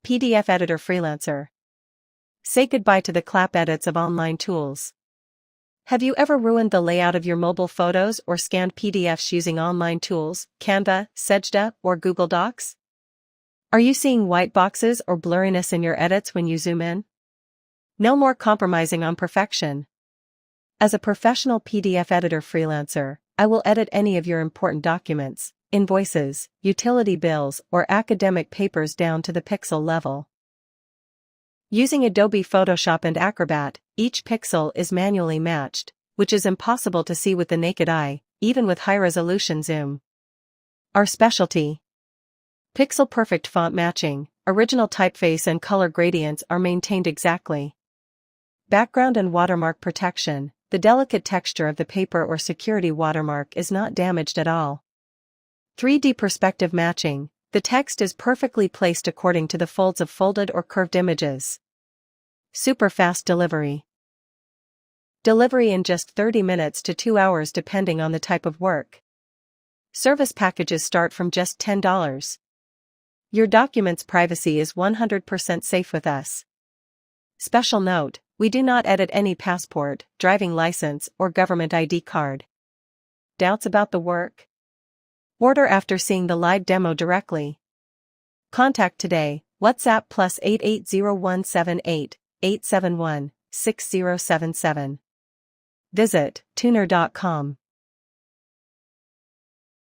PDF editor Freelancer. Say goodbye to the clap edits of online tools. Have you ever ruined the layout of your mobile photos or scanned PDFs using online tools, Canva, Sejda, or Google Docs? Are you seeing white boxes or blurriness in your edits when you zoom in? No more compromising on perfection. As a professional PDF editor freelancer, I will edit any of your important documents, invoices, utility bills, or academic papers down to the pixel level. Using Adobe Photoshop and Acrobat, each pixel is manually matched, which is impossible to see with the naked eye, even with high-resolution zoom. Our specialty: pixel-perfect font matching, original typeface and color gradients are maintained exactly. Background and watermark protection: the delicate texture of the paper or security watermark is not damaged at all. 3D perspective matching: the text is perfectly placed according to the folds of folded or curved images. Super fast delivery. Delivery in just 30 minutes to 2 hours depending on the type of work. Service packages start from just $10. Your document's privacy is 100% safe with us. Special note: we do not edit any passport, driving license, or government ID card. Doubts about the work? Order after seeing the live demo directly. Contact today, WhatsApp +8801788 871 6077. Visit tuner.com.